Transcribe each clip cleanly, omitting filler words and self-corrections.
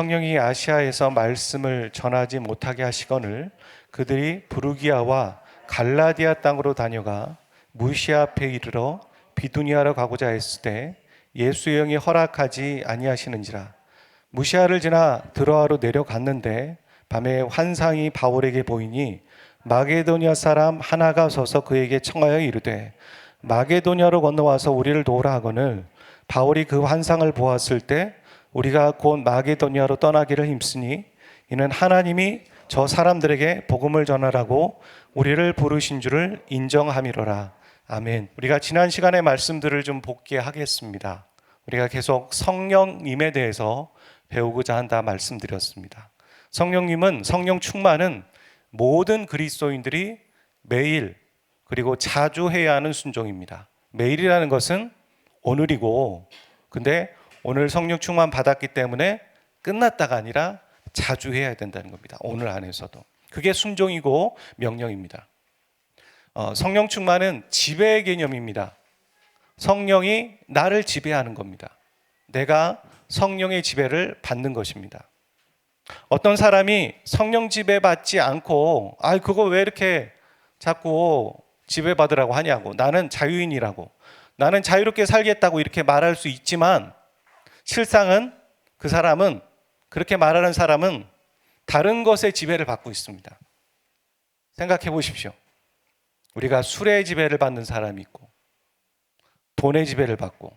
성령이 아시아에서 말씀을 전하지 못하게 하시거늘 그들이 부르기아와 갈라디아 땅으로 다녀가 무시아 앞에 이르러 비두니아로 가고자 했을 때 예수의 영이 허락하지 아니하시는지라. 무시아를 지나 드로아로 내려갔는데 밤에 환상이 바울에게 보이니 마게도니아 사람 하나가 서서 그에게 청하여 이르되 마게도니아로 건너와서 우리를 도우라 하거늘 바울이 그 환상을 보았을 때 우리가 곧 마게도니아로 떠나기를 힘쓰니 이는 하나님이 저 사람들에게 복음을 전하라고 우리를 부르신 줄을 인정함이로라. 아멘. 우리가 지난 시간의 말씀들을 좀 복기하겠습니다. 우리가 계속 성령님에 대해서 배우고자 한다 말씀드렸습니다. 성령님은, 성령 충만은 모든 그리스도인들이 매일 그리고 자주 해야 하는 순종입니다. 매일이라는 것은 오늘이고, 근데 오늘 성령 충만 받았기 때문에 끝났다가 아니라 자주 해야 된다는 겁니다. 오늘 안에서도. 그게 순종이고 명령입니다. 성령 충만은 지배의 개념입니다. 성령이 나를 지배하는 겁니다. 내가 성령의 지배를 받는 것입니다. 어떤 사람이 성령 지배받지 않고 그거 왜 이렇게 자꾸 지배받으라고 하냐고, 나는 자유인이라고, 나는 자유롭게 살겠다고 이렇게 말할 수 있지만 실상은 그 사람은, 그렇게 말하는 사람은 다른 것의 지배를 받고 있습니다. 생각해 보십시오. 우리가 술의 지배를 받는 사람이 있고, 돈의 지배를 받고,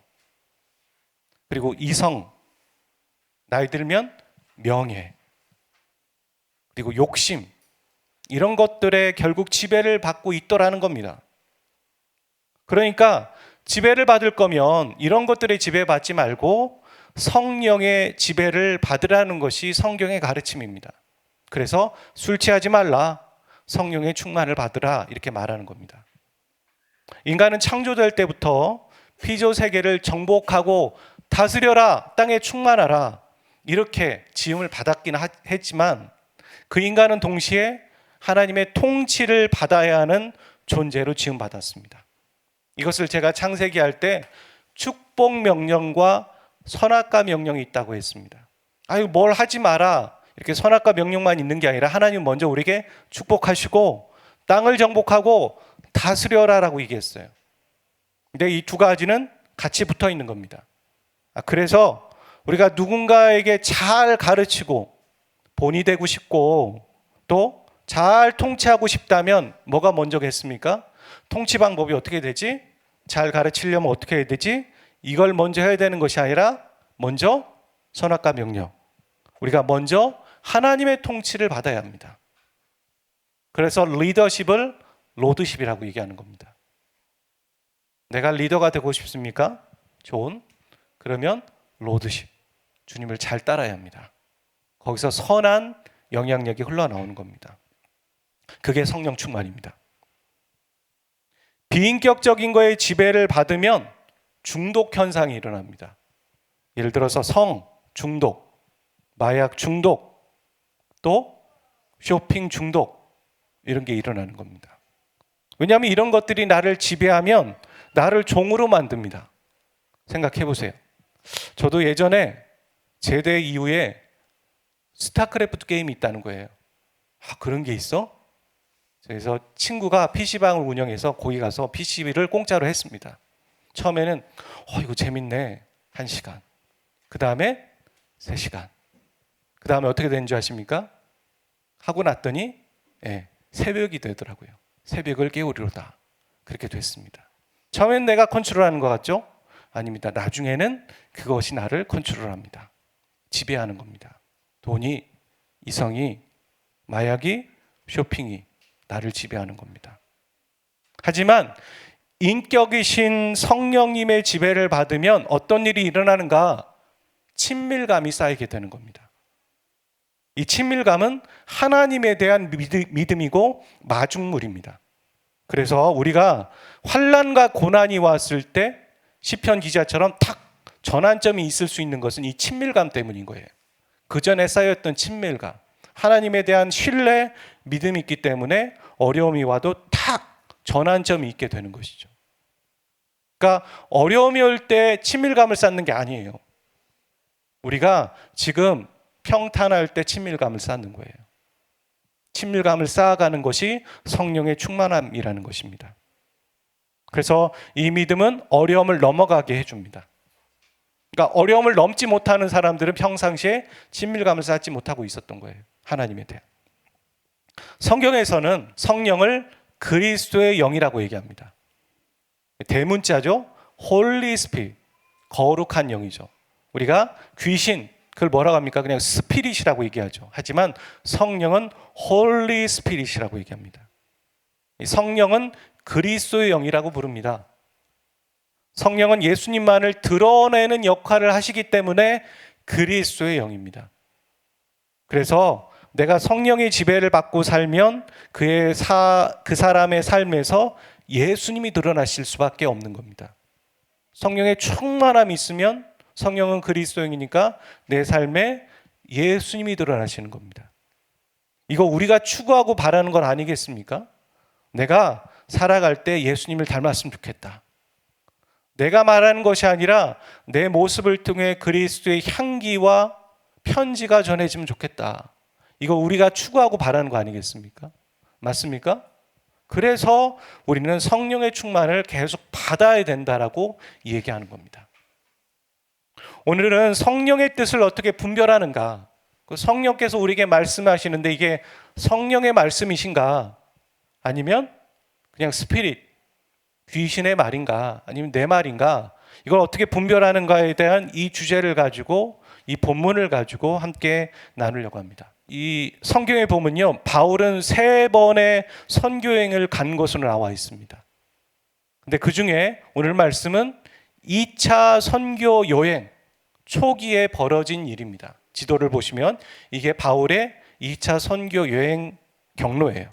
그리고 이성, 나이 들면 명예, 그리고 욕심, 이런 것들에 결국 지배를 받고 있더라는 겁니다. 그러니까 지배를 받을 거면 이런 것들에 지배받지 말고 성령의 지배를 받으라는 것이 성경의 가르침입니다. 그래서 술 취하지 말라, 성령의 충만을 받으라, 이렇게 말하는 겁니다. 인간은 창조될 때부터 피조 세계를 정복하고 다스려라, 땅에 충만하라, 이렇게 지음을 받았긴 했지만 그 인간은 동시에 하나님의 통치를 받아야 하는 존재로 지음받았습니다. 이것을 제가 창세기 할 때 축복 명령과 선악과 명령이 있다고 했습니다. 뭘 하지 마라, 이렇게 선악과 명령만 있는 게 아니라 하나님 먼저 우리에게 축복하시고 땅을 정복하고 다스려라라고 얘기했어요. 근데 이 두 가지는 같이 붙어 있는 겁니다. 그래서 우리가 누군가에게 잘 가르치고 본이 되고 싶고 또 잘 통치하고 싶다면 뭐가 먼저겠습니까? 통치 방법이 어떻게 되지? 잘 가르치려면 어떻게 해야 되지? 이걸 먼저 해야 되는 것이 아니라 먼저 선악과 명령, 우리가 먼저 하나님의 통치를 받아야 합니다. 그래서 리더십을 로드십이라고 얘기하는 겁니다. 내가 리더가 되고 싶습니까? 좋은. 그러면 로드십, 주님을 잘 따라야 합니다. 거기서 선한 영향력이 흘러나오는 겁니다. 그게 성령 충만입니다. 비인격적인 거에 지배를 받으면 중독 현상이 일어납니다. 예를 들어서 성 중독, 마약 중독, 또 쇼핑 중독, 이런 게 일어나는 겁니다. 왜냐하면 이런 것들이 나를 지배하면 나를 종으로 만듭니다. 생각해 보세요. 저도 예전에 제대 이후에 스타크래프트 게임이 있다는 거예요. 그런 게 있어? 그래서 친구가 PC방을 운영해서 거기 가서 PC를 공짜로 했습니다. 처음에는 이거 재밌네, 1시간. 그 다음에 3시간. 그 다음에 어떻게 되는 줄 아십니까? 하고 났더니 새벽이 되더라고요. 새벽을 깨우리로다, 그렇게 됐습니다. 처음엔 내가 컨트롤하는 것 같죠? 아닙니다. 나중에는 그것이 나를 컨트롤합니다. 지배하는 겁니다. 돈이, 이성이, 마약이, 쇼핑이 나를 지배하는 겁니다. 하지만 인격이신 성령님의 지배를 받으면 어떤 일이 일어나는가? 친밀감이 쌓이게 되는 겁니다. 이 친밀감은 하나님에 대한 믿음이고 마중물입니다. 그래서 우리가 환난과 고난이 왔을 때 시편 기자처럼 탁 전환점이 있을 수 있는 것은 이 친밀감 때문인 거예요. 그 전에 쌓였던 친밀감, 하나님에 대한 신뢰, 믿음이 있기 때문에 어려움이 와도 탁 전환점이 있게 되는 것이죠. 그러니까 어려움이 올 때 친밀감을 쌓는 게 아니에요. 우리가 지금 평탄할 때 친밀감을 쌓는 거예요. 친밀감을 쌓아가는 것이 성령의 충만함이라는 것입니다. 그래서 이 믿음은 어려움을 넘어가게 해줍니다. 그러니까 어려움을 넘지 못하는 사람들은 평상시에 친밀감을 쌓지 못하고 있었던 거예요. 하나님에 대한. 성경에서는 성령을 그리스도의 영이라고 얘기합니다. 대문자죠. Holy Spirit, 거룩한 영이죠. 우리가 귀신, 그걸 뭐라고 합니까? 그냥 스피릿이라고 얘기하죠. 하지만 성령은 Holy Spirit이라고 얘기합니다. 성령은 그리스도의 영이라고 부릅니다. 성령은 예수님만을 드러내는 역할을 하시기 때문에 그리스도의 영입니다. 그래서 내가 성령의 지배를 받고 살면 그 사람의 삶에서 예수님이 드러나실 수밖에 없는 겁니다. 성령의 충만함이 있으면 성령은 그리스도인이니까 내 삶에 예수님이 드러나시는 겁니다. 이거 우리가 추구하고 바라는 건 아니겠습니까? 내가 살아갈 때 예수님을 닮았으면 좋겠다. 내가 말하는 것이 아니라 내 모습을 통해 그리스도의 향기와 편지가 전해지면 좋겠다. 이거 우리가 추구하고 바라는 거 아니겠습니까? 맞습니까? 그래서 우리는 성령의 충만을 계속 받아야 된다라고 얘기하는 겁니다. 오늘은 성령의 뜻을 어떻게 분별하는가? 성령께서 우리에게 말씀하시는데 이게 성령의 말씀이신가? 아니면 그냥 스피릿, 귀신의 말인가? 아니면 내 말인가? 이걸 어떻게 분별하는가에 대한 이 주제를 가지고 이 본문을 가지고 함께 나누려고 합니다. 이 성경에 보면요, 바울은 3번의 선교여행을 간 것으로 나와 있습니다. 근데 그 중에 오늘 말씀은 2차 선교 여행 초기에 벌어진 일입니다. 지도를 보시면 이게 바울의 2차 선교 여행 경로예요.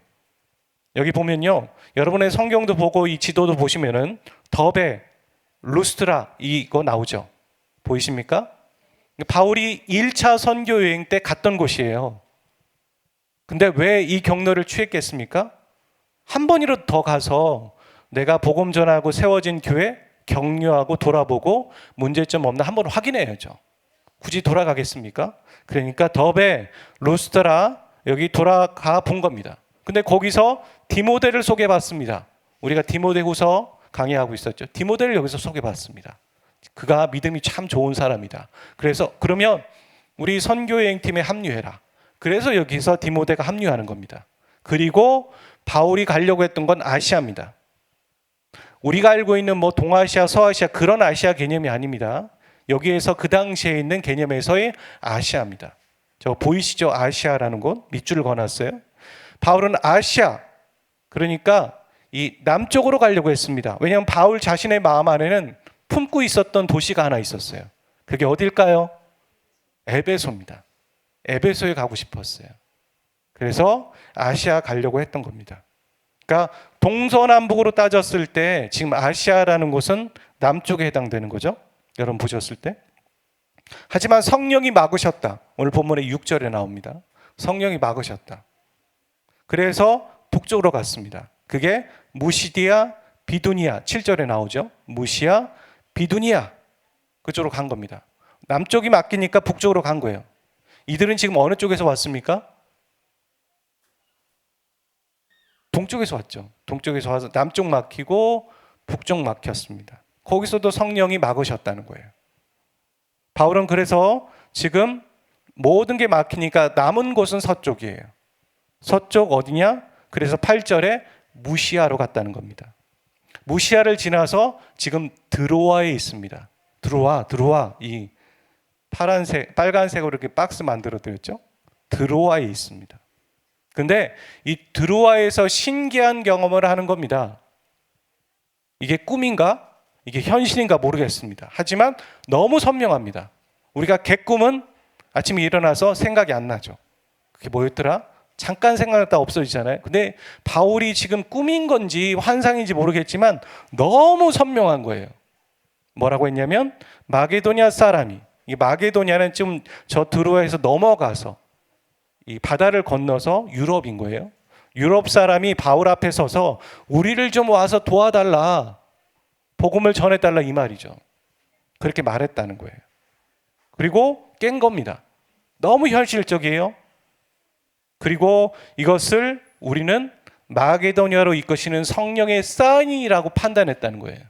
여기 보면요, 여러분의 성경도 보고 이 지도도 보시면은 더베, 루스트라 이거 나오죠. 보이십니까? 바울이 1차 선교 여행 때 갔던 곳이에요. 근데 왜 이 경로를 취했겠습니까? 한 번이라도 더 가서 내가 복음 전하고 세워진 교회 격려하고 돌아보고 문제점 없나 한번 확인해야죠. 굳이 돌아가겠습니까? 그러니까 더베, 루스트라 여기 돌아가 본 겁니다. 근데 거기서 디모데를 소개받습니다. 우리가 디모데후서 강의하고 있었죠. 디모데를 여기서 소개받습니다. 그가 믿음이 참 좋은 사람이다. 그래서 그러면 우리 선교여행팀에 합류해라. 그래서 여기서 디모데가 합류하는 겁니다. 그리고 바울이 가려고 했던 건 아시아입니다. 우리가 알고 있는 뭐 동아시아, 서아시아 그런 아시아 개념이 아닙니다. 여기에서 그 당시에 있는 개념에서의 아시아입니다. 저 보이시죠? 아시아라는 곳 밑줄을 그어놨어요. 바울은 아시아, 그러니까 이 남쪽으로 가려고 했습니다. 왜냐하면 바울 자신의 마음 안에는 품고 있었던 도시가 하나 있었어요. 그게 어딜까요? 에베소입니다. 에베소에 가고 싶었어요. 그래서 아시아 가려고 했던 겁니다. 그러니까 동서남북으로 따졌을 때 지금 아시아라는 곳은 남쪽에 해당되는 거죠. 여러분 보셨을 때. 하지만 성령이 막으셨다. 오늘 본문의 6절에 나옵니다. 성령이 막으셨다. 그래서 북쪽으로 갔습니다. 그게 무시디아, 비두니아 7절에 나오죠. 무시아, 비두니아 그쪽으로 간 겁니다. 남쪽이 막히니까 북쪽으로 간 거예요. 이들은 지금 어느 쪽에서 왔습니까? 동쪽에서 왔죠. 동쪽에서 와서 남쪽 막히고 북쪽 막혔습니다. 거기서도 성령이 막으셨다는 거예요. 바울은 그래서 지금 모든 게 막히니까 남은 곳은 서쪽이에요. 서쪽 어디냐? 그래서 8절에 무시아로 갔다는 겁니다. 무시아를 지나서 지금 드로아에 있습니다. 드로아 이 파란색, 빨간색으로 이렇게 박스 만들어 드렸죠? 드로아에 있습니다. 근데 이 드로아에서 신기한 경험을 하는 겁니다. 이게 꿈인가? 이게 현실인가 모르겠습니다. 하지만 너무 선명합니다. 우리가 개꿈은 아침에 일어나서 생각이 안 나죠. 그게 뭐였더라? 잠깐 생각났다 없어지잖아요. 근데 바울이 지금 꿈인 건지 환상인지 모르겠지만 너무 선명한 거예요. 뭐라고 했냐면 마게도냐 사람이, 이 마게도냐는 좀 저 드로아에서 넘어가서 이 바다를 건너서 유럽인 거예요. 유럽 사람이 바울 앞에 서서 우리를 좀 와서 도와달라, 복음을 전해달라 이 말이죠. 그렇게 말했다는 거예요. 그리고 깬 겁니다. 너무 현실적이에요. 그리고 이것을 우리는 마게도니아로 이끄시는 성령의 사인이라고 판단했다는 거예요.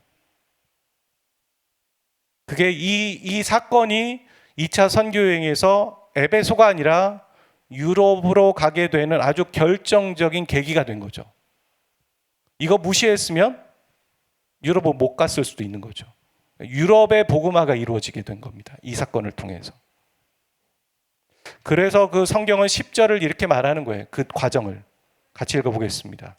그게 이 사건이 2차 선교여행에서 에베소가 아니라 유럽으로 가게 되는 아주 결정적인 계기가 된 거죠. 이거 무시했으면 유럽을 못 갔을 수도 있는 거죠. 유럽의 복음화가 이루어지게 된 겁니다. 이 사건을 통해서. 그래서 그 성경은 10절을 이렇게 말하는 거예요. 그 과정을 같이 읽어보겠습니다.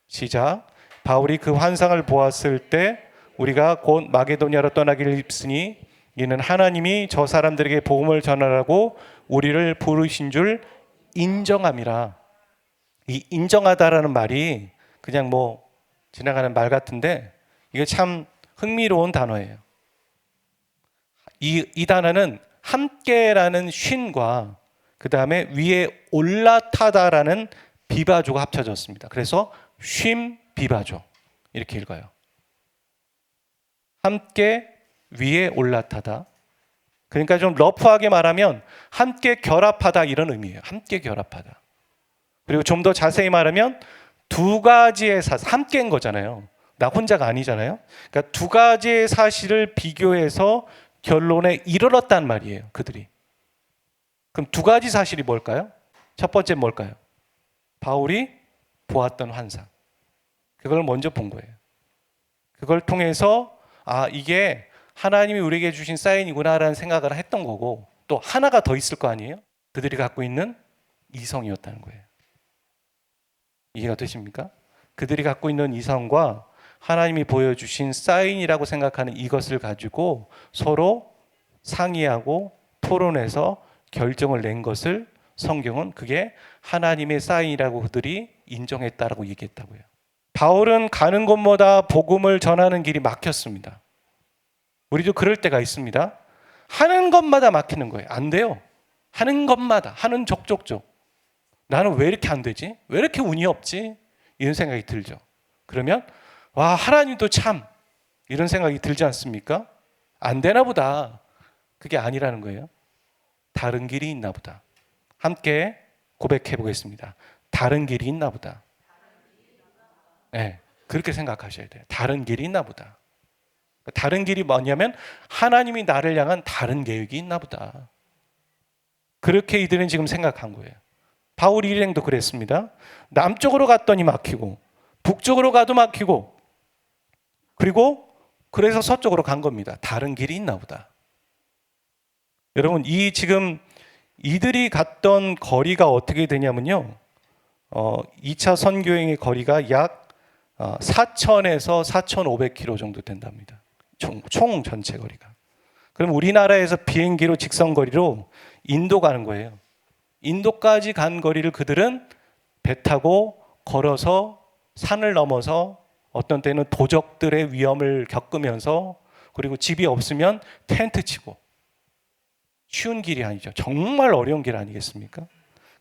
시작. 바울이 그 환상을 보았을 때 우리가 곧 마게도니아로 떠나기를 입으니 이는 하나님이 저 사람들에게 복음을 전하라고 우리를 부르신 줄 인정함이라. 이 인정하다라는 말이 그냥 뭐 지나가는 말 같은데 이게 참 흥미로운 단어예요. 이 단어는 함께라는 쉰과 그 다음에 위에 올라타다라는 비바조가 합쳐졌습니다. 그래서 쉼 비바조 이렇게 읽어요. 함께 위에 올라타다. 그러니까 좀 러프하게 말하면 함께 결합하다 이런 의미예요. 함께 결합하다. 그리고 좀 더 자세히 말하면 두 가지의 사실, 함께인 거잖아요. 나 혼자가 아니잖아요. 그러니까 두 가지의 사실을 비교해서 결론에 이르렀단 말이에요. 그들이. 그럼 두 가지 사실이 뭘까요? 첫 번째 뭘까요? 바울이 보았던 환상. 그걸 먼저 본 거예요. 그걸 통해서 이게 하나님이 우리에게 주신 사인이구나라는 생각을 했던 거고 또 하나가 더 있을 거 아니에요? 그들이 갖고 있는 이성이었다는 거예요. 이해가 되십니까? 그들이 갖고 있는 이성과 하나님이 보여주신 사인이라고 생각하는 이것을 가지고 서로 상의하고 토론해서 결정을 낸 것을 성경은 그게 하나님의 사인이라고 그들이 인정했다라고 얘기했다고요. 바울은 가는 곳마다 복음을 전하는 길이 막혔습니다. 우리도 그럴 때가 있습니다. 하는 것마다 막히는 거예요. 안 돼요. 하는 것마다, 하는 족족족. 나는 왜 이렇게 안 되지? 왜 이렇게 운이 없지? 이런 생각이 들죠. 그러면 와, 하나님도 참 이런 생각이 들지 않습니까? 안 되나 보다. 그게 아니라는 거예요. 다른 길이 있나 보다. 함께 고백해 보겠습니다. 다른 길이 있나 보다. 네, 그렇게 생각하셔야 돼요. 다른 길이 있나 보다. 다른 길이 뭐냐면 하나님이 나를 향한 다른 계획이 있나 보다. 그렇게 이들은 지금 생각한 거예요. 바울 일행도 그랬습니다. 남쪽으로 갔더니 막히고 북쪽으로 가도 막히고 그리고 그래서 서쪽으로 간 겁니다. 다른 길이 있나 보다. 여러분, 지금 이들이 갔던 거리가 어떻게 되냐면요. 2차 선교행의 거리가 약 4,000에서 4,500km 정도 된답니다. 총 전체 거리가. 그럼 우리나라에서 비행기로 직선거리로 인도 가는 거예요. 인도까지 간 거리를 그들은 배 타고 걸어서 산을 넘어서 어떤 때는 도적들의 위험을 겪으면서 그리고 집이 없으면 텐트 치고 쉬운 길이 아니죠. 정말 어려운 길 아니겠습니까?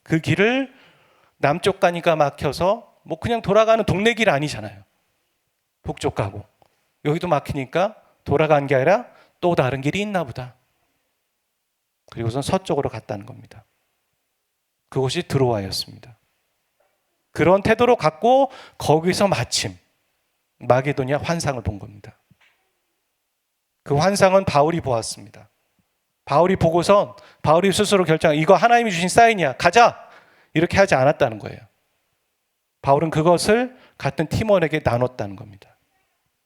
그 길을 남쪽 가니까 막혀서 뭐 그냥 돌아가는 동네 길 아니잖아요. 북쪽 가고 여기도 막히니까 돌아간 게 아니라 또 다른 길이 있나 보다. 그리고선 서쪽으로 갔다는 겁니다. 그것이 드로아였습니다. 그런 태도로 갔고 거기서 마침 마게도니아 환상을 본 겁니다. 그 환상은 바울이 보았습니다. 바울이 보고선 바울이 스스로 결정, 이거 하나님이 주신 사인이야, 가자! 이렇게 하지 않았다는 거예요. 바울은 그것을 같은 팀원에게 나눴다는 겁니다.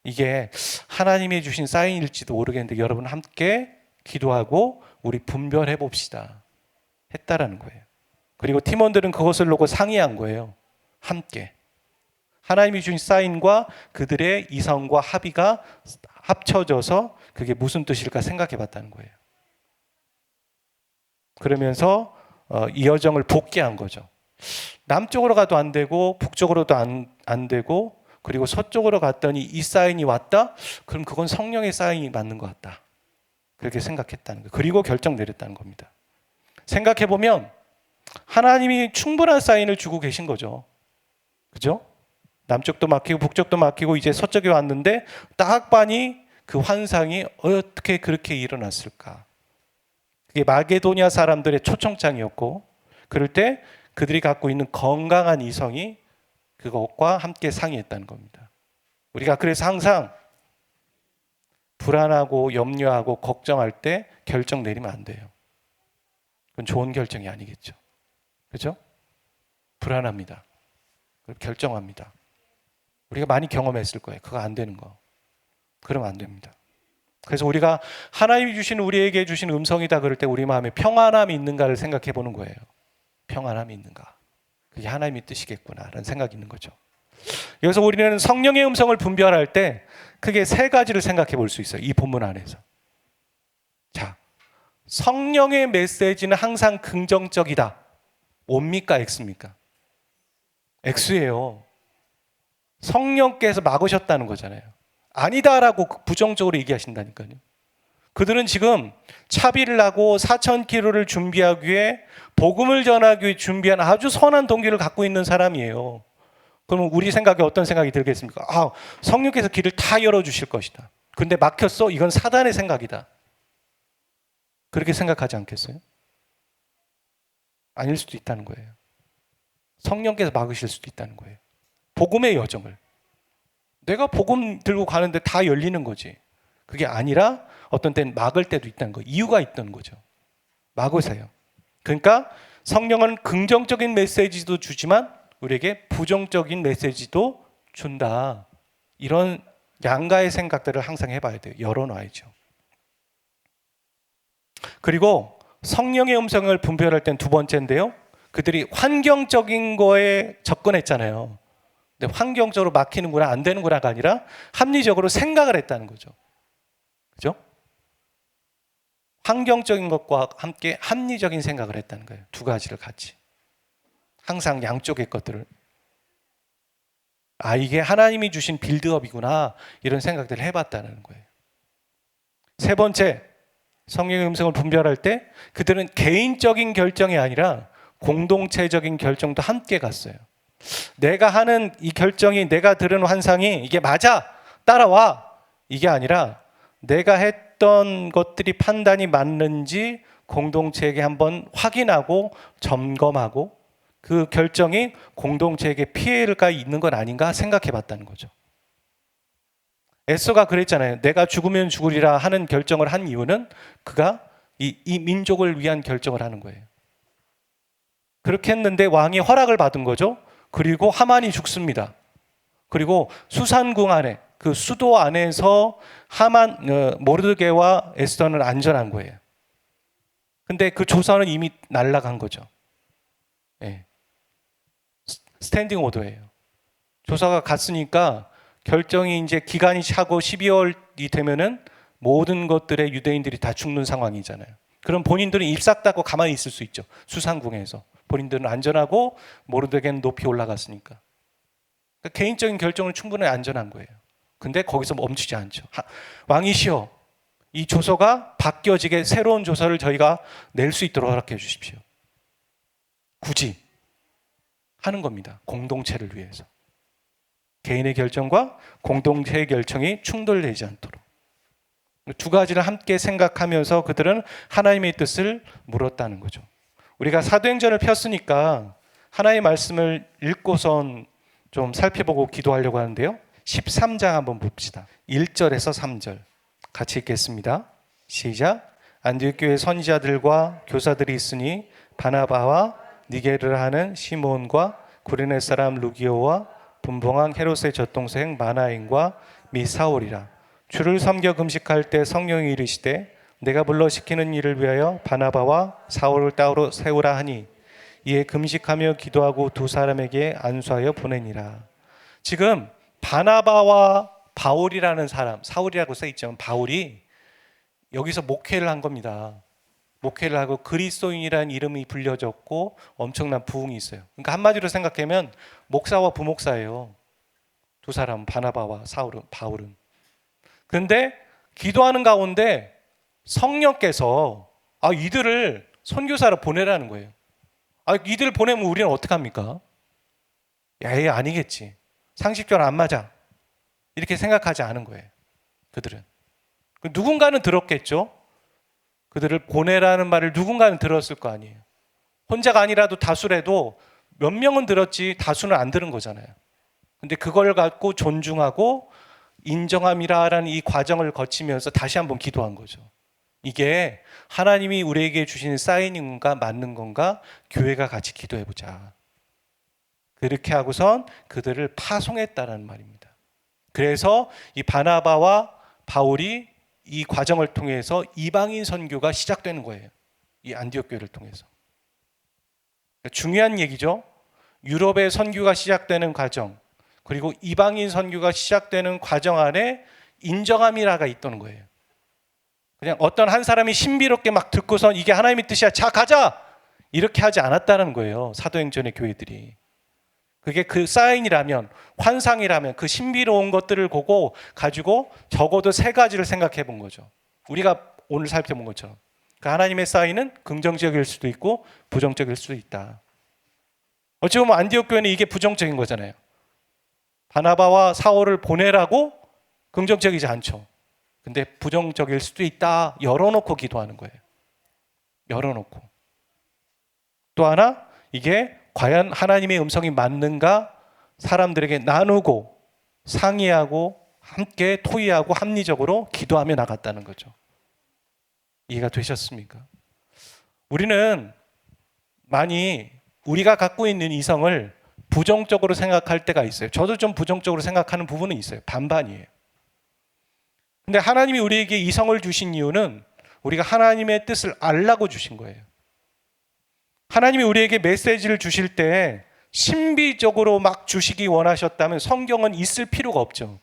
이게 하나님이 주신 사인일지도 모르겠는데 여러분 함께 기도하고 우리 분별해 봅시다 했다라는 거예요. 그리고 팀원들은 그것을 놓고 상의한 거예요. 함께 하나님이 주신 사인과 그들의 이성과 합의가 합쳐져서 그게 무슨 뜻일까 생각해 봤다는 거예요. 그러면서 이 여정을 복귀한 거죠. 남쪽으로 가도 안 되고 북쪽으로도 안 되고 그리고 서쪽으로 갔더니 이 사인이 왔다? 그럼 그건 성령의 사인이 맞는 것 같다. 그렇게 생각했다는 거예요. 그리고 결정 내렸다는 겁니다. 생각해보면 하나님이 충분한 사인을 주고 계신 거죠. 그죠? 남쪽도 막히고 북쪽도 막히고 이제 서쪽에 왔는데 딱 봐니 그 환상이 어떻게 그렇게 일어났을까? 그게 마게도냐 사람들의 초청장이었고, 그럴 때 그들이 갖고 있는 건강한 이성이 그것과 함께 상의했다는 겁니다. 우리가 그래서 항상 불안하고 염려하고 걱정할 때 결정 내리면 안 돼요. 그건 좋은 결정이 아니겠죠. 그죠? 불안합니다. 결정합니다. 우리가 많이 경험했을 거예요. 그거 안 되는 거. 그러면 안 됩니다. 그래서 우리가 하나님이 주신 우리에게 주신 음성이다 그럴 때 우리 마음에 평안함이 있는가를 생각해 보는 거예요. 평안함이 있는가. 그게 하나님의 뜻이겠구나라는 생각이 있는 거죠. 여기서 우리는 성령의 음성을 분별할 때 크게 세 가지를 생각해 볼 수 있어요. 이 본문 안에서. 자, 성령의 메시지는 항상 긍정적이다. O입니까? X입니까? X예요. 성령께서 막으셨다는 거잖아요. 아니다라고 부정적으로 얘기하신다니까요. 그들은 지금 차비를 하고 4,000km를 준비하기 위해 복음을 전하기 위해 준비한 아주 선한 동기를 갖고 있는 사람이에요. 그러면 우리 생각에 어떤 생각이 들겠습니까? 아, 성령께서 길을 다 열어주실 것이다. 근데 막혔어? 이건 사단의 생각이다. 그렇게 생각하지 않겠어요? 아닐 수도 있다는 거예요. 성령께서 막으실 수도 있다는 거예요. 복음의 여정을. 내가 복음 들고 가는데 다 열리는 거지. 그게 아니라 어떤 때는 막을 때도 있다는 거예요. 이유가 있던 거죠. 막으세요. 그러니까 성령은 긍정적인 메시지도 주지만 우리에게 부정적인 메시지도 준다. 이런 양가의 생각들을 항상 해봐야 돼요. 열어놔야죠. 그리고 성령의 음성을 분별할 땐 두 번째인데요. 그들이 환경적인 거에 접근했잖아요. 근데 환경적으로 막히는구나 안 되는구나가 아니라 합리적으로 생각을 했다는 거죠. 그죠? 환경적인 것과 함께 합리적인 생각을 했다는 거예요. 두 가지를 같이. 항상 양쪽의 것들을. 아, 이게 하나님이 주신 빌드업이구나. 이런 생각들을 해봤다는 거예요. 세 번째, 성령의 음성을 분별할 때 그들은 개인적인 결정이 아니라 공동체적인 결정도 함께 갔어요. 내가 하는 이 결정이, 내가 들은 환상이 이게 맞아, 따라와, 이게 아니라 내가 했던 것들이 판단이 맞는지 공동체에게 한번 확인하고 점검하고 그 결정이 공동체에게 피해가 있는 건 아닌가 생각해 봤다는 거죠. 에스더가 그랬잖아요. 내가 죽으면 죽으리라 하는 결정을 한 이유는 그가 이 민족을 위한 결정을 하는 거예요. 그렇게 했는데 왕이 허락을 받은 거죠. 그리고 하만이 죽습니다. 그리고 수산궁 안에, 그 수도 안에서 모르드게와 에스더는 안전한 거예요. 근데 그 조선은 이미 날아간 거죠. 네. 스탠딩 오더예요. 조사가 갔으니까 결정이 이제 기간이 차고 12월이 되면은 모든 것들의 유대인들이 다 죽는 상황이잖아요. 그럼 본인들은 입 싹 닫고 가만히 있을 수 있죠. 수산궁에서. 본인들은 안전하고 모르드게는 높이 올라갔으니까. 그러니까 개인적인 결정은 충분히 안전한 거예요. 근데 거기서 멈추지 않죠. 왕이시여, 이 조서가 바뀌어지게 새로운 조서를 저희가 낼 수 있도록 허락해 주십시오. 굳이 하는 겁니다. 공동체를 위해서. 개인의 결정과 공동체의 결정이 충돌되지 않도록. 두 가지를 함께 생각하면서 그들은 하나님의 뜻을 물었다는 거죠. 우리가 사도행전을 폈으니까 하나님의 말씀을 읽고선 좀 살펴보고 기도하려고 하는데요. 13장 한번 봅시다. 1절에서 3절 같이 읽겠습니다. 시작. 안디옥 교회 선지자들과 교사들이 있으니 바나바와 니게르를 하는 시몬과 구레네 사람 루기오와 분봉왕 헤롯의 젖동생 마나인과 미 사울이라. 주를 섬겨 금식할 때 성령이 이르시되 내가 불러 시키는 일을 위하여 바나바와 사울을 따로 세우라 하니 이에 금식하며 기도하고 두 사람에게 안수하여 보내니라. 지금 바나바와 바울이라는 사람, 사울이라고 써있지만 바울이 여기서 목회를 한 겁니다. 목회를 하고 그리스도인이라는 이름이 불려졌고 엄청난 부흥이 있어요. 그러니까 한마디로 생각하면 목사와 부목사예요. 두 사람, 바나바와 사울은, 바울은. 그런데 기도하는 가운데 성령께서 이들을 선교사로 보내라는 거예요. 이들을 보내면 우리는 어떡합니까? 얘 아니겠지. 상식적으로 안 맞아. 이렇게 생각하지 않은 거예요. 그들은. 누군가는 들었겠죠. 그들을 보내라는 말을 누군가는 들었을 거 아니에요. 혼자가 아니라도 다수라도 몇 명은 들었지 다수는 안 들은 거잖아요. 근데 그걸 갖고 존중하고 인정함이라는 이 과정을 거치면서 다시 한번 기도한 거죠. 이게 하나님이 우리에게 주시는 사인인 건가 맞는 건가 교회가 같이 기도해보자. 그렇게 하고선 그들을 파송했다는 말입니다. 그래서 이 바나바와 바울이 이 과정을 통해서 이방인 선교가 시작되는 거예요. 이 안디옥 교회를 통해서. 중요한 얘기죠. 유럽의 선교가 시작되는 과정, 그리고 이방인 선교가 시작되는 과정 안에 인정함이라가 있다는 거예요. 그냥 어떤 한 사람이 신비롭게 막 듣고선 이게 하나님의 뜻이야, 자 가자! 이렇게 하지 않았다는 거예요. 사도행전의 교회들이. 그게 그 사인이라면, 환상이라면 그 신비로운 것들을 보고 가지고 적어도 세 가지를 생각해 본 거죠. 우리가 오늘 살펴본 것처럼. 그 하나님의 사인은 긍정적일 수도 있고 부정적일 수도 있다. 어찌 보면 안디옥 교회는 이게 부정적인 거잖아요. 바나바와 사울을 보내라고 긍정적이지 않죠. 근데 부정적일 수도 있다. 열어놓고 기도하는 거예요. 열어놓고. 또 하나, 이게 과연 하나님의 음성이 맞는가 사람들에게 나누고 상의하고 함께 토의하고 합리적으로 기도하며 나갔다는 거죠. 이해가 되셨습니까? 우리는 많이 우리가 갖고 있는 이성을 부정적으로 생각할 때가 있어요. 저도 좀 부정적으로 생각하는 부분은 있어요. 반반이에요. 근데 하나님이 우리에게 이성을 주신 이유는 우리가 하나님의 뜻을 알라고 주신 거예요. 하나님이 우리에게 메시지를 주실 때 신비적으로 막 주시기 원하셨다면 성경은 있을 필요가 없죠.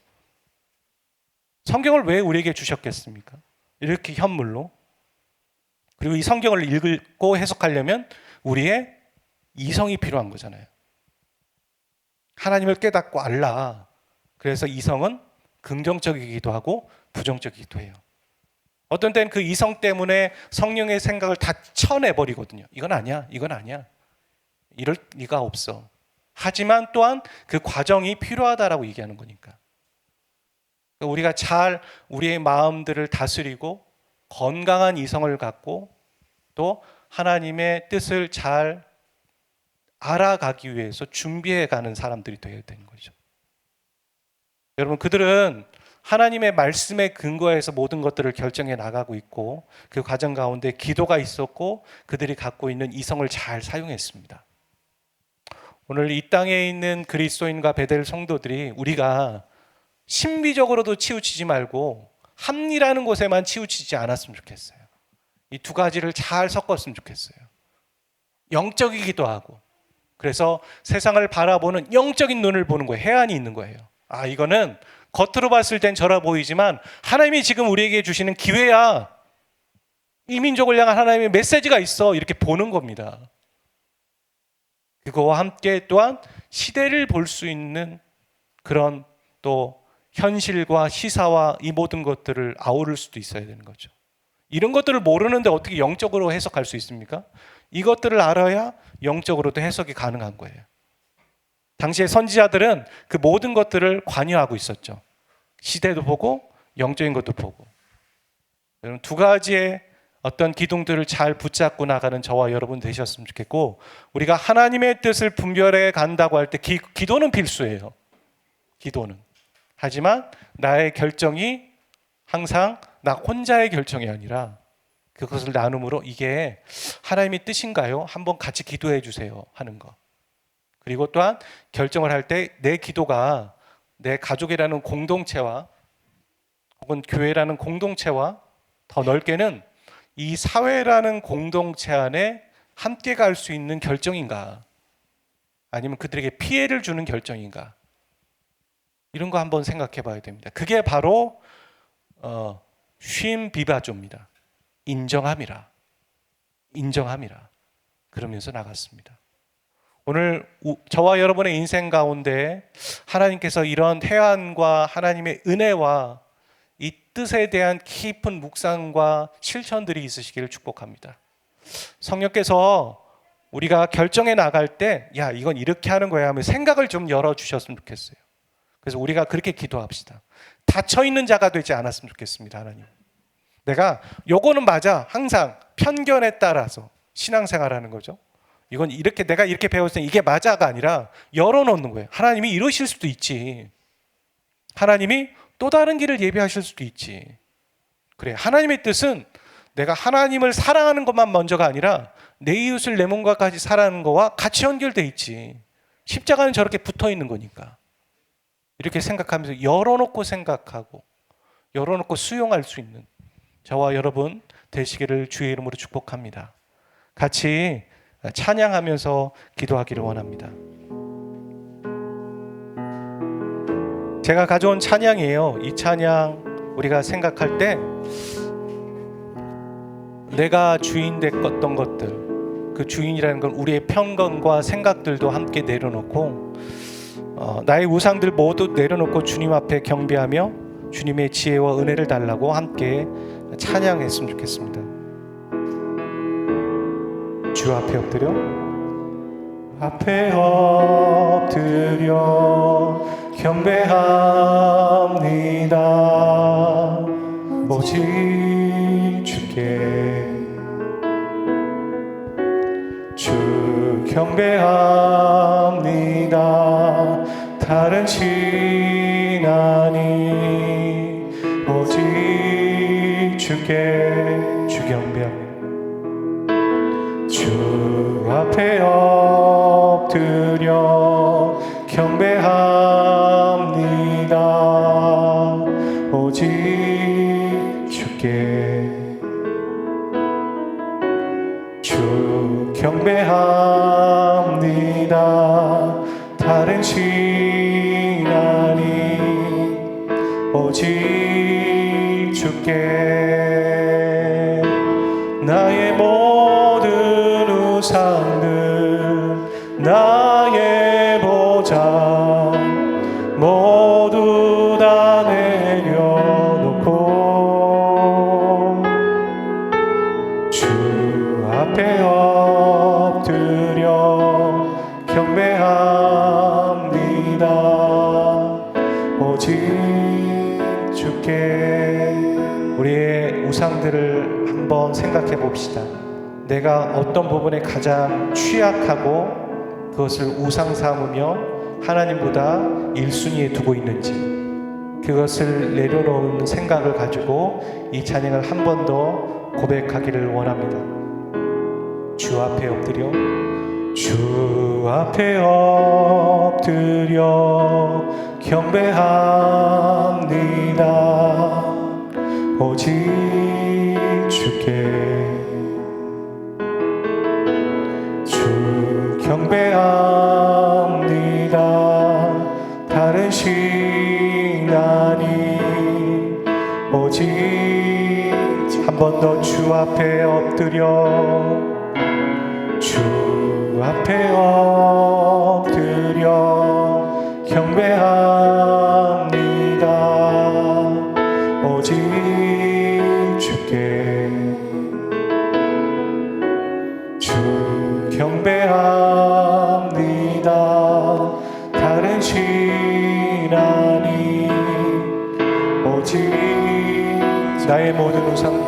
성경을 왜 우리에게 주셨겠습니까? 이렇게 현물로. 그리고 이 성경을 읽고 해석하려면 우리의 이성이 필요한 거잖아요. 하나님을 깨닫고 알라. 그래서 이성은 긍정적이기도 하고 부정적이기도 해요. 어떤 때는 그 이성 때문에 성령의 생각을 다 쳐내버리거든요. 이건 아니야, 이건 아니야. 이럴 리가 없어. 하지만 또한 그 과정이 필요하다라고 얘기하는 거니까. 우리가 잘 우리의 마음들을 다스리고 건강한 이성을 갖고 또 하나님의 뜻을 잘 알아가기 위해서 준비해가는 사람들이 되어야 되는 거죠. 여러분, 그들은 하나님의 말씀에 근거해서 모든 것들을 결정해 나가고 있고 그 과정 가운데 기도가 있었고 그들이 갖고 있는 이성을 잘 사용했습니다. 오늘 이 땅에 있는 그리스도인과 베델 성도들이 우리가 신비적으로도 치우치지 말고 합리라는 곳에만 치우치지 않았으면 좋겠어요. 이 두 가지를 잘 섞었으면 좋겠어요. 영적이기도 하고 그래서 세상을 바라보는 영적인 눈을 보는 거예요. 해안이 있는 거예요. 아, 이거는 겉으로 봤을 땐 저라 보이지만 하나님이 지금 우리에게 주시는 기회야. 이 민족을 향한 하나님의 메시지가 있어. 이렇게 보는 겁니다. 그거와 함께 또한 시대를 볼 수 있는 그런 또 현실과 시사와 이 모든 것들을 아우를 수도 있어야 되는 거죠. 이런 것들을 모르는데 어떻게 영적으로 해석할 수 있습니까? 이것들을 알아야 영적으로도 해석이 가능한 거예요. 당시의 선지자들은 그 모든 것들을 관여하고 있었죠. 시대도 보고 영적인 것도 보고. 여러분, 두 가지의 어떤 기둥들을 잘 붙잡고 나가는 저와 여러분 되셨으면 좋겠고, 우리가 하나님의 뜻을 분별해 간다고 할 때 기도는 필수예요. 기도는. 하지만 나의 결정이 항상 나 혼자의 결정이 아니라 그것을 나눔으로 이게 하나님의 뜻인가요? 한번 같이 기도해 주세요 하는 거. 그리고 또한 결정을 할 때 내 기도가 내 가족이라는 공동체와 혹은 교회라는 공동체와 더 넓게는 이 사회라는 공동체 안에 함께 갈 수 있는 결정인가? 아니면 그들에게 피해를 주는 결정인가? 이런 거 한번 생각해 봐야 됩니다. 그게 바로 쉼 비바조입니다. 인정함이라. 인정함이라. 그러면서 나갔습니다. 오늘 저와 여러분의 인생 가운데 하나님께서 이런 해안과 하나님의 은혜와 이 뜻에 대한 깊은 묵상과 실천들이 있으시기를 축복합니다. 성령께서 우리가 결정해 나갈 때 야, 이건 이렇게 하는 거야 하면 생각을 좀 열어주셨으면 좋겠어요. 그래서 우리가 그렇게 기도합시다. 닫혀있는 자가 되지 않았으면 좋겠습니다. 하나님, 내가 요거는 맞아. 항상 편견에 따라서 신앙생활하는 거죠. 이건 이렇게 내가 이렇게 배웠을 때 이게 맞아가 아니라 열어놓는 거예요. 하나님이 이러실 수도 있지. 하나님이 또 다른 길을 예비하실 수도 있지. 그래, 하나님의 뜻은 내가 하나님을 사랑하는 것만 먼저가 아니라 내 이웃을 내 몸과까지 사랑하는 거와 같이 연결돼 있지. 십자가는 저렇게 붙어 있는 거니까. 이렇게 생각하면서 열어놓고 생각하고 열어놓고 수용할 수 있는 저와 여러분 되시기를 주의 이름으로 축복합니다. 같이 찬양하면서 기도하기를 원합니다. 제가 가져온 찬양이에요. 이 찬양 우리가 생각할 때 내가 주인 됐던 것들, 그 주인이라는 건 우리의 편견과 생각들도 함께 내려놓고 나의 우상들 모두 내려놓고 주님 앞에 경배하며 주님의 지혜와 은혜를 달라고 함께 찬양했으면 좋겠습니다. 주 앞에 엎드려 경배합니다. 오직 주께 주 경배합니다. 다른 신 아니 오직 주께 주 경배합니다. 주 앞에 엎드려 경배합니다. 오직 주께 주 경배합니다. 다른 신 아니 오직 주께 나의 모든 우상들 나의 보장 모두 다 내려놓고 주 앞에 엎드려 경배합니다. 오직 주께. 우리의 우상들을 한번 생각해 봅시다. 내가 어떤 부분에 가장 취약하고 그것을 우상 삼으며 하나님보다 1순위에 두고 있는지 그것을 내려놓은 생각을 가지고 이 찬양을 한 번 더 고백하기를 원합니다. 주 앞에 엎드려 주 앞에 엎드려 경배합니다. 오직 주께 주 경배합니다. 다른 신 아니 오직 한 번 더 주 앞에 엎드려 주 앞에 엎드려 경배합니다. 오직 주께 주 경배합니다. 다른 신 아니 오직 나의 모든 우상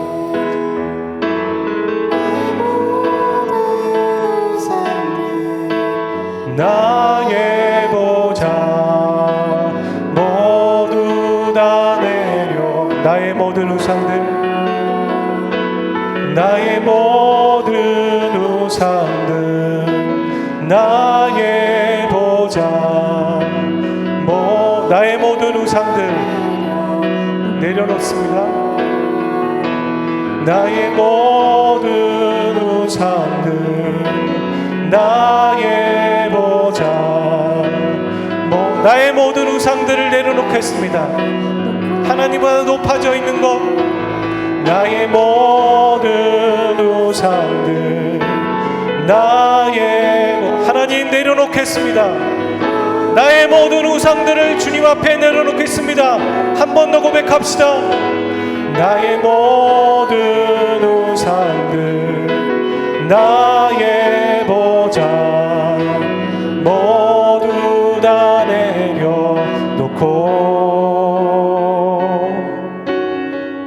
나의 보좌 모두 다 내려 나의 모든 우상들 나의 모든 우상들 나의 보좌 나의 모든 우상들 내려놓습니다. 나의 모든 우상들 나의 보좌 나의 모든 우상들을 내려놓겠습니다. 하나님보다 높아져 있는 것 나의 모든 우상들 나의 하나님 내려놓겠습니다. 나의 모든 우상들을 주님 앞에 내려놓겠습니다. 한 번 더 고백합시다. 나의 모든 우상들 나의 보좌 모두 다 내려놓고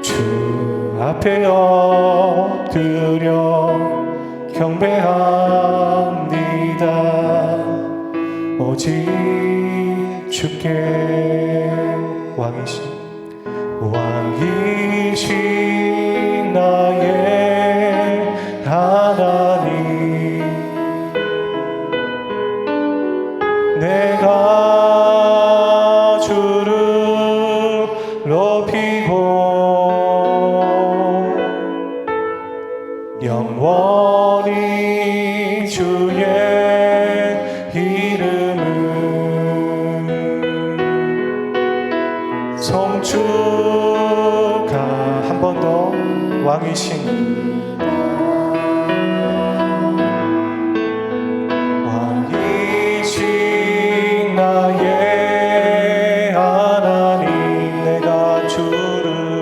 주 앞에 왕이신 나의 하나님, 내가 주를 높이고 영원히 주의 이름을 송축하. 한 번 더. 왕이신 나의 하나님, 내가 주를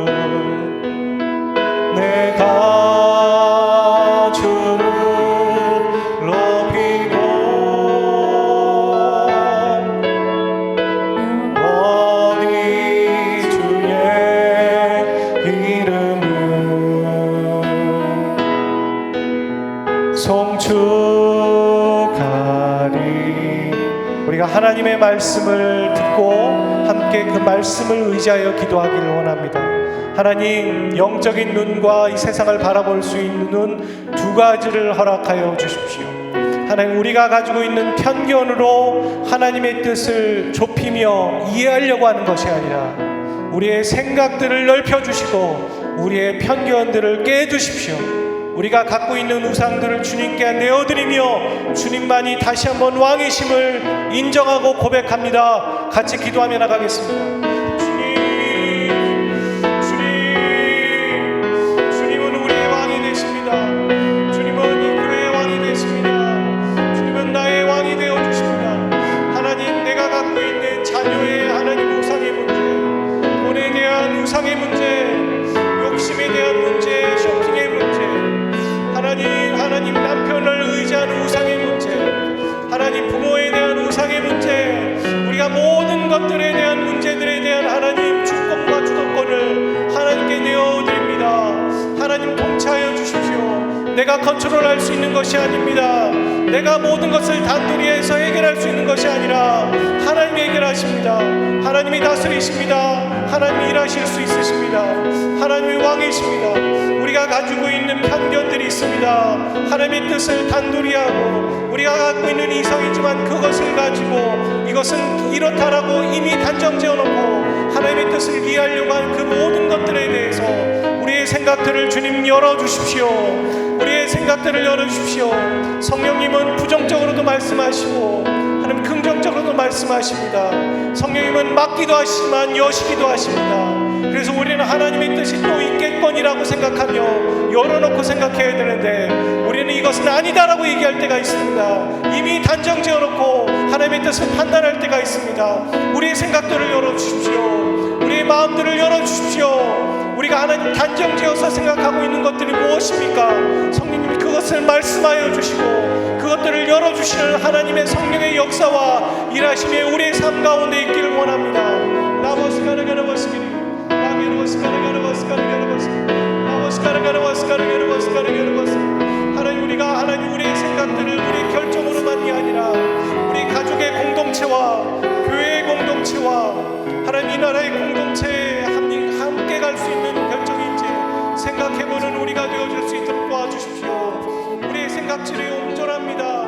높이고 영원히 주의 이름을 송축하리. 우리가 하나님의 말씀을 듣고 함께 그 말씀을 의지하여 기도하기를 원합니다. 하나님, 영적인 눈과 이 세상을 바라볼 수 있는 눈 두 가지를 허락하여 주십시오. 하나님, 우리가 가지고 있는 편견으로 하나님의 뜻을 좁히며 이해하려고 하는 것이 아니라 우리의 생각들을 넓혀주시고 우리의 편견들을 깨주십시오. 우리가 갖고 있는 우상들을 주님께 내어드리며 주님만이 다시 한번 왕이심을 인정하고 고백합니다. 같이 기도하며 나가겠습니다. 주님은 우리의 왕이 되십니다. 주님은 이 교회의 왕이 되십니다. 주님은 나의 왕이 되어주십니다. 하나님, 내가 갖고 있는 자녀의 하나님 우상의 문제, 돈에 대한 우상의 문제, 욕심에 대한 문제, 쇼핑의 문제, 하나님 남편을 의지하는 우상의 문제, 하나님 부모에 대한 우상의 문제, 우리가 모든 것들에 대한 문제들에 대한 하나님 주권과 주도권을 하나님께 내어드립니다. 하나님 통치하여 주십시오. 내가 컨트롤할 수 있는 것이 아닙니다. 내가 모든 것을 단둘이 해서 해결할 수 있는 것이 아니라 하나님이 해결하십니다. 하나님이 다스리십니다. 하나님이 일하실 수 있으십니다. 하나님이 왕이십니다. 우리가 가지고 있는 편견들이 있습니다. 하나님의 뜻을 단둘이 하고 우리가 갖고 있는 이성이지만 그것을 가지고 이것은 이렇다라고 이미 단정지어 놓고 하나님의 뜻을 이해하려고 하는 그 모든 것들에 대해서 우리의 생각들을 주님 열어주십시오. 우리의 생각들을 열어주십시오. 성령님은 부정적으로도 말씀하시고 하나님 긍정적으로도 말씀하십니다. 성령님은 막기도 하시지만 여시기도 하십니다. 그래서 우리는 하나님의 뜻이 또 있겠거니라고 생각하며 열어놓고 생각해야 되는데 우리는 이것은 아니다라고 얘기할 때가 있습니다. 이미 단정지어놓고 하나님의 뜻을 판단할 때가 있습니다. 우리의 생각들을 열어주십시오. 우리의 마음들을 열어주십시오. 우리가 하나님 단정지어서 생각하고 있는 것들이 무엇입니까? 성령님이 그것을 말씀하여 주시고 그것들을 열어주시는 하나님의 성령의 역사와 일하심이 우리의 삶 가운데 있기를 원합니다. 하나님, 우리가 하나님 우리의 생각들을 우리의 결정으로만이 아니라 우리 가족의 공동체와 교회의 공동체와 하나님 이 나라의 공동체에 함께 갈 수 있는 결정인지 생각해보는 우리가 되어줄 수 있도록 도와주십시오. 우리의 생각들이 온전합니다.